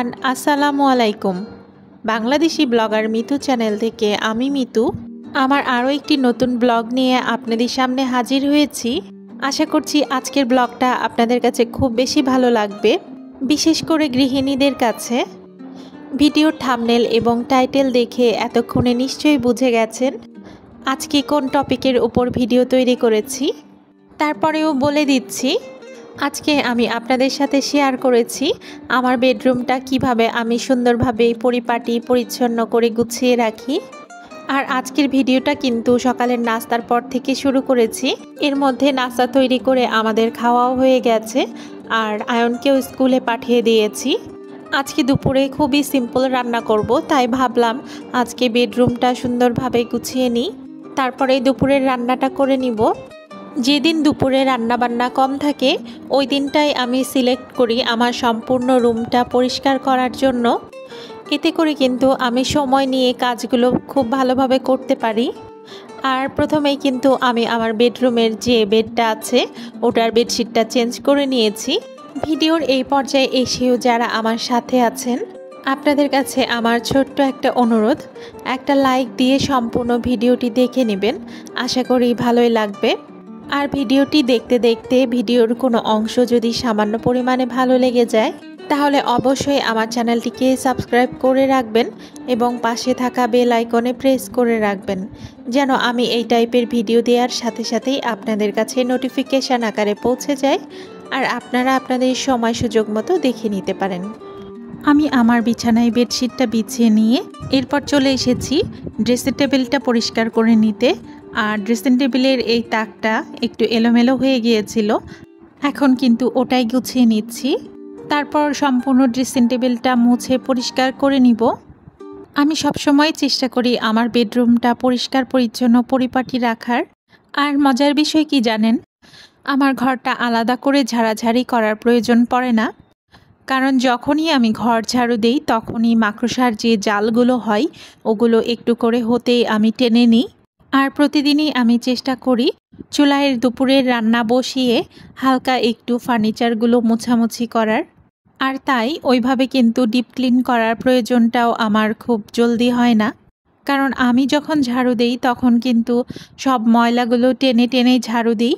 Everyone, আসসালামু আলাইকুম। Bangladeshi blogger Mitu channel থেকে আমি মিতু আমার আরও একটি নতুন ব্লগ নিয়ে আপনাদের সামনে হাজির হয়েছি। আশা করছি আজকের ব্লগটা আপনাদের কাছে খুব বেশি ভালো লাগবে, বিশেষ করে গৃহিণীদের কাছে। ভিডিওর থাম্বনেল এবং টাইটেল দেখে এতক্ষণে নিশ্চয়ই বুঝে গেছেন আজকে কোন টপিকের উপর ভিডিও তৈরি করেছি। তারপরেও বলে দিচ্ছি, আজকে আমি আপনাদের সাথে শেয়ার করেছি আমার বেডরুমটা কিভাবে আমি সুন্দরভাবে পরিপাটি পরিচ্ছন্ন করে গুছিয়ে রাখি। আর আজকের ভিডিওটা কিন্তু সকালের নাস্তার পর থেকে শুরু করেছি। এর মধ্যে নাস্তা তৈরি করে আমাদের খাওয়াও হয়ে গেছে, আর আয়নকেও স্কুলে পাঠিয়ে দিয়েছি। আজকে দুপুরে খুবই সিম্পল রান্না করব, তাই ভাবলাম আজকে বেডরুমটা সুন্দরভাবে গুছিয়ে নিই, তারপরে দুপুরের রান্নাটা করে নিব। যেদিন দুপুরে রান্নাবান্না কম থাকে ওই দিনটাই আমি সিলেক্ট করি আমার সম্পূর্ণ রুমটা পরিষ্কার করার জন্য। এতে করে কিন্তু আমি সময় নিয়ে কাজগুলো খুব ভালোভাবে করতে পারি। আর প্রথমেই কিন্তু আমি আমার বেডরুমের যে বেডটা আছে ওটার বেডশিটটা চেঞ্জ করে নিয়েছি। ভিডিওর এই পর্যায়ে এসেও যারা আমার সাথে আছেন, আপনাদের কাছে আমার ছোট্ট একটা অনুরোধ, একটা লাইক দিয়ে সম্পূর্ণ ভিডিওটি দেখে নেবেন। আশা করি ভালোই লাগবে। আর ভিডিওটি দেখতে দেখতে ভিডিওর কোনো অংশ যদি সামান্য পরিমাণে ভালো লেগে যায় তাহলে অবশ্যই আমার চ্যানেলটিকে সাবস্ক্রাইব করে রাখবেন এবং পাশে থাকা বেল আইকনে প্রেস করে রাখবেন, যেন আমি এই টাইপের ভিডিও দেওয়ার সাথে সাথেই আপনাদের কাছে নোটিফিকেশান আকারে পৌঁছে যায় আর আপনারা আপনাদের সময় সুযোগ মতো দেখে নিতে পারেন। আমি আমার বিছানায় বেডশিটটা বিছিয়ে নিয়ে এরপর চলে এসেছি ড্রেসিং টেবিলটা পরিষ্কার করে নিতে। আর ড্রেসিং টেবিলের এই তাকটা একটু এলোমেলো হয়ে গিয়েছিল, এখন কিন্তু ওটাই গুছিয়ে নিচ্ছি। তারপর সম্পূর্ণ ড্রেসিং টেবিলটা মুছে পরিষ্কার করে নিব। আমি সবসময় চেষ্টা করি আমার বেডরুমটা পরিষ্কার পরিচ্ছন্ন পরিপাটি রাখার। আর মজার বিষয় কি জানেন, আমার ঘরটা আলাদা করে ঝাড়াঝাড়ি করার প্রয়োজন পড়ে না, কারণ যখনই আমি ঘর ঝাড়ু দেই তখনই মাকড়সার যে জালগুলো হয় ওগুলো একটু করে হতেই আমি টেনে নিই। আর প্রতিদিনই আমি চেষ্টা করি চুলায় দুপুরের রান্না বসিয়ে হালকা একটু ফার্নিচারগুলো মোছামুছি করার। আর তাই ওইভাবে কিন্তু ডিপ ক্লিন করার প্রয়োজনটাও আমার খুব জলদি হয় না, কারণ আমি যখন ঝাড়ু দেই তখন কিন্তু সব ময়লাগুলো টেনে টেনে ঝাড়ু দিই।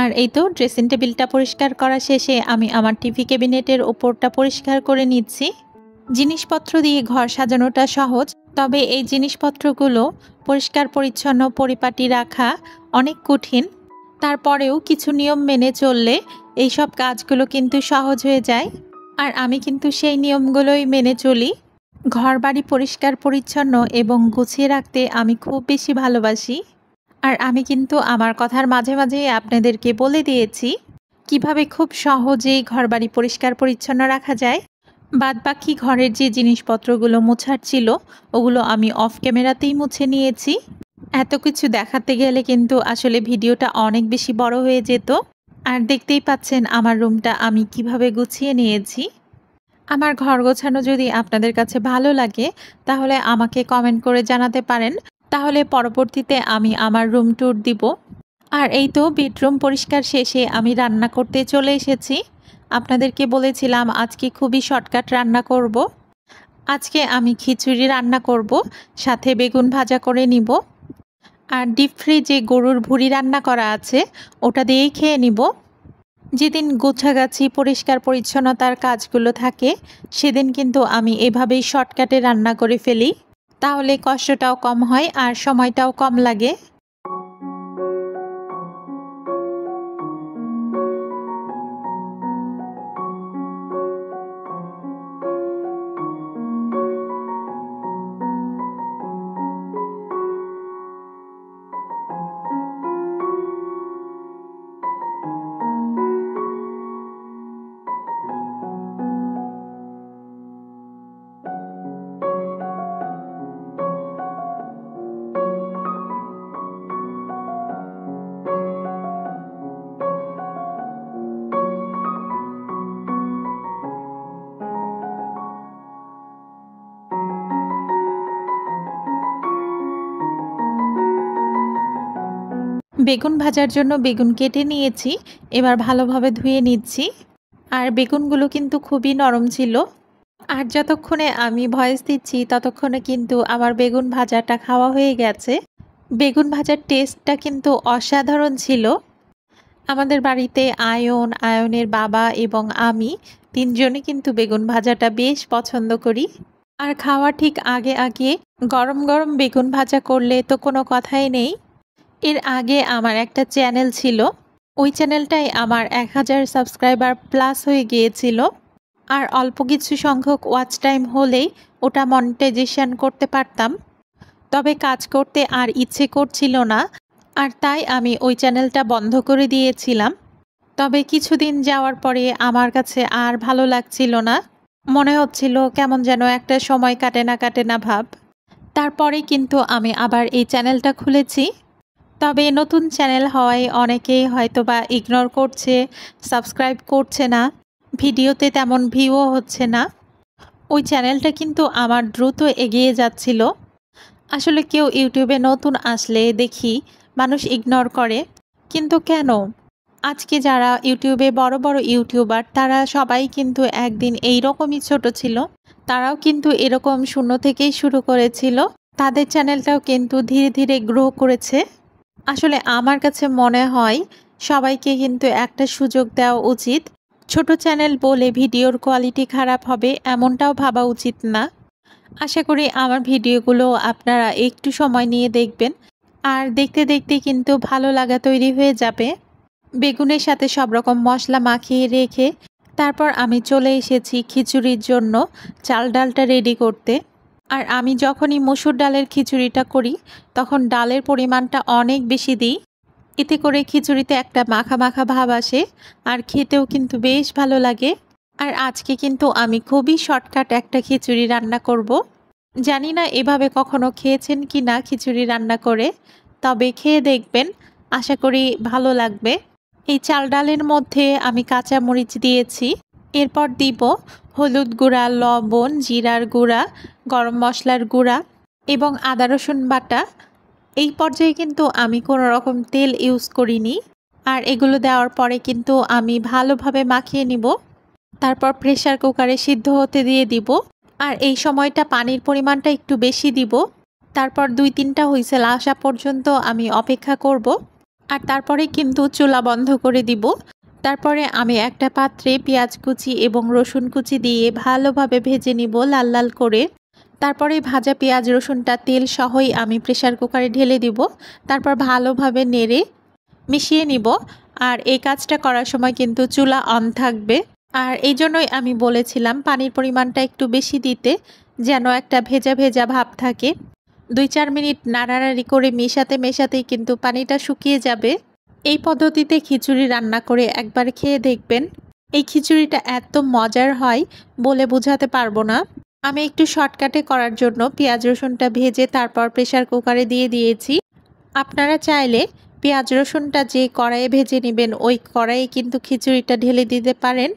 আর এই তো ড্রেসিং টেবিলটা পরিষ্কার করা শেষে আমি আমার টিভি ক্যাবিনেটের ওপরটা পরিষ্কার করে নিচ্ছি। জিনিসপত্র দিয়ে ঘর সাজানোটা সহজ, তবে এই জিনিসপত্রগুলো পরিষ্কার পরিচ্ছন্ন পরিপাটি রাখা অনেক কঠিন। তারপরেও কিছু নিয়ম মেনে চললে এইসব কাজগুলো কিন্তু সহজ হয়ে যায়। আর আমি কিন্তু সেই নিয়মগুলোই মেনে চলি। ঘর বাড়ি পরিষ্কার পরিচ্ছন্ন এবং গুছিয়ে রাখতে আমি খুব বেশি ভালোবাসি। আর আমি কিন্তু আমার কথার মাঝে মাঝেই আপনাদেরকে বলে দিয়েছি কিভাবে খুব সহজেই ঘরবাড়ি পরিষ্কার পরিচ্ছন্ন রাখা যায়। বাদবাকি ঘরের যে জিনিসপত্রগুলো মোছার ছিল ওগুলো আমি অফ ক্যামেরাতেই মুছে নিয়েছি। এত কিছু দেখাতে গেলে কিন্তু আসলে ভিডিওটা অনেক বেশি বড় হয়ে যেত। আর দেখতেই পাচ্ছেন আমার রুমটা আমি কিভাবে গুছিয়ে নিয়েছি। আমার ঘর গোছানো যদি আপনাদের কাছে ভালো লাগে তাহলে আমাকে কমেন্ট করে জানাতে পারেন, তাহলে পরবর্তীতে আমি আমার রুম ট্যুর দিব। আর এই তো বেডরুম পরিষ্কার শেষে আমি রান্না করতে চলে এসেছি। আপনাদেরকে বলেছিলাম আজকে খুবই শর্টকাট রান্না করব। আজকে আমি খিচুড়ি রান্না করব, সাথে বেগুন ভাজা করে নিব। আর ডিপ ফ্রিজে গরুর ভুঁড়ি রান্না করা আছে, ওটা দিয়েই খেয়ে নিব। যেদিন গোছাগাছি পরিষ্কার পরিচ্ছন্নতার কাজগুলো থাকে সেদিন কিন্তু আমি এভাবেই শর্টকাটে রান্না করে ফেলি, তাহলে কষ্টটাও কম হয় আর সময়টাও কম লাগে। বেগুন ভাজার জন্য বেগুন কেটে নিয়েছি, এবার ভালোভাবে ধুয়ে নিচ্ছি। আর বেগুনগুলো কিন্তু খুবই নরম ছিল। আর যতক্ষণে আমি ভয়েস দিচ্ছি ততক্ষণে কিন্তু আমার বেগুন ভাজাটা খাওয়া হয়ে গেছে। বেগুন ভাজার টেস্টটা কিন্তু অসাধারণ ছিল। আমাদের বাড়িতে আয়নের বাবা এবং আমি তিনজনে কিন্তু বেগুন ভাজাটা বেশ পছন্দ করি। আর খাওয়া ঠিক আগে আগে গরম গরম বেগুন ভাজা করলে তো কোনো কথাই নেই। এর আগে আমার একটা চ্যানেল ছিল, ওই চ্যানেলটাই আমার 1000 সাবস্ক্রাইবার প্লাস হয়ে গিয়েছিল। আর অল্প কিছু সংখ্যক ওয়াচ টাইম হলেই ওটা মনিটাইজেশন করতে পারতাম, তবে কাজ করতে আর ইচ্ছে করছিল না, আর তাই আমি ওই চ্যানেলটা বন্ধ করে দিয়েছিলাম। তবে কিছুদিন যাওয়ার পরে আমার কাছে আর ভালো লাগছিল না, মনে হচ্ছিল কেমন যেন একটা সময় কাটে না ভাব। তারপরে কিন্তু আমি আবার এই চ্যানেলটা খুলেছি। তবে নতুন চ্যানেল হওয়ায় অনেকেই হয়তোবা ইগনোর করছে, সাবস্ক্রাইব করছে না, ভিডিওতে তেমন ভিউও হচ্ছে না। ওই চ্যানেলটা কিন্তু আমার দ্রুত এগিয়ে যাচ্ছিল। আসলে কেউ ইউটিউবে নতুন আসলে দেখি মানুষ ইগনোর করে, কিন্তু কেন? আজকে যারা ইউটিউবে বড় বড় ইউটিউবার তারা সবাই কিন্তু একদিন এইরকমই ছোট ছিল, তারাও কিন্তু এরকম শূন্য থেকেই শুরু করেছিল, তাদের চ্যানেলটাও কিন্তু ধীরে ধীরে গ্রো করেছে। আসলে আমার কাছে মনে হয় সবাইকে কিন্তু একটা সুযোগ দেওয়া উচিত। ছোট চ্যানেল বলে ভিডিওর কোয়ালিটি খারাপ হবে এমনটাও ভাবা উচিত না। আশা করি আমার ভিডিওগুলো আপনারা একটু সময় নিয়ে দেখবেন, আর দেখতে দেখতে কিন্তু ভালো লাগা তৈরি হয়ে যাবে। বেগুনের সাথে সব রকম মশলা মাখিয়ে রেখে তারপর আমি চলে এসেছি খিচুড়ির জন্য চাল ডালটা রেডি করতে। আর আমি যখনই মসুর ডালের খিচুড়িটা করি তখন ডালের পরিমাণটা অনেক বেশি দিই, এতে করে খিচুড়িতে একটা মাখা মাখা ভাব আসে, আর খেতেও কিন্তু বেশ ভালো লাগে। আর আজকে কিন্তু আমি খুবই শর্টকাট একটা খিচুড়ি রান্না করব। জানি না এভাবে কখনো খেয়েছেন কি না খিচুড়ি রান্না করে, তবে খেয়ে দেখবেন, আশা করি ভালো লাগবে। এই চাল ডালের মধ্যে আমি কাঁচা মরিচ দিয়েছি, এরপর দিব হলুদ গুঁড়া, লবণ, জিরার গুঁড়া, গরম মশলার গুঁড়া এবং আদা রসুন বাটা। এই পর্যায়ে কিন্তু আমি কোনো রকম তেল ইউজ করিনি। আর এগুলো দেওয়ার পরে কিন্তু আমি ভালোভাবে মাখিয়ে নিব, তারপর প্রেসার কুকারে সিদ্ধ হতে দিয়ে দিব। আর এই সময়টা পানির পরিমাণটা একটু বেশি দিব। তারপর 2-3টা হুইসেল আসা পর্যন্ত আমি অপেক্ষা করব, আর তারপরে কিন্তু চুলা বন্ধ করে দিব। তারপরে আমি একটা পাত্রে পেঁয়াজ কুচি এবং রসুন কুচি দিয়ে ভালোভাবে ভেজে নিব লাল লাল করে। তারপরে ভাজা পেঁয়াজ রসুনটা তেল সহই আমি প্রেসার কুকারে ঢেলে দিব, তারপর ভালোভাবে নেড়ে মিশিয়ে নিব। আর এই কাজটা করার সময় কিন্তু চুলা অন থাকবে। আর এই জন্যই আমি বলেছিলাম পানির পরিমাণটা একটু বেশি দিতে, যেন একটা ভেজা ভেজা ভাব থাকে। 2-4 মিনিট নাড়ানাড়ি করে মেশাতেই কিন্তু পানিটা শুকিয়ে যাবে। এই পদ্ধতিতে খিচুড়ি রান্না করে একবার খেয়ে দেখবেন। এই খিচুড়িটা এত মজার হয় বলে বোঝাতে পারবো না। আমি একটু শর্টকাটে করার জন্য পেঁয়াজ রসুনটা ভেজে তারপর প্রেসার কুকারে দিয়ে দিয়েছি। আপনারা চাইলে পেঁয়াজ রসুনটা যে কড়াইয়ে ভেজে নেবেন ওই কড়াইয়ে কিন্তু খিচুড়িটা ঢেলে দিতে পারেন,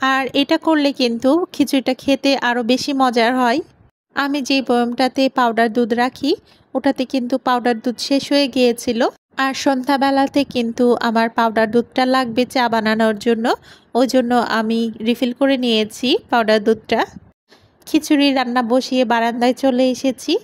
আর এটা করলে কিন্তু খিচুড়িটা খেতে আরও বেশি মজার হয়। আমি যে বয়মটাতে পাউডার দুধ রাখি ওটাতে কিন্তু পাউডার দুধ শেষ হয়ে গিয়েছিল, আর সন্ধ্যাবেলাতে কিন্তু আমার পাউডার দুধটা লাগবে চা বানানোর জন্য, ওই জন্য আমি রিফিল করে নিয়েছি পাউডার দুধটা। খিচুড়ি রান্না বসিয়ে বারান্দায় চলে এসেছি।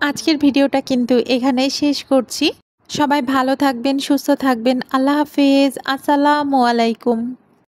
আজকের ভিডিওটা কিন্তু এখানেই শেষ করছি। সবাই ভালো থাকবেন, সুস্থ থাকবেন। আল্লাহ হাফেজ। আসসালামু আলাইকুম।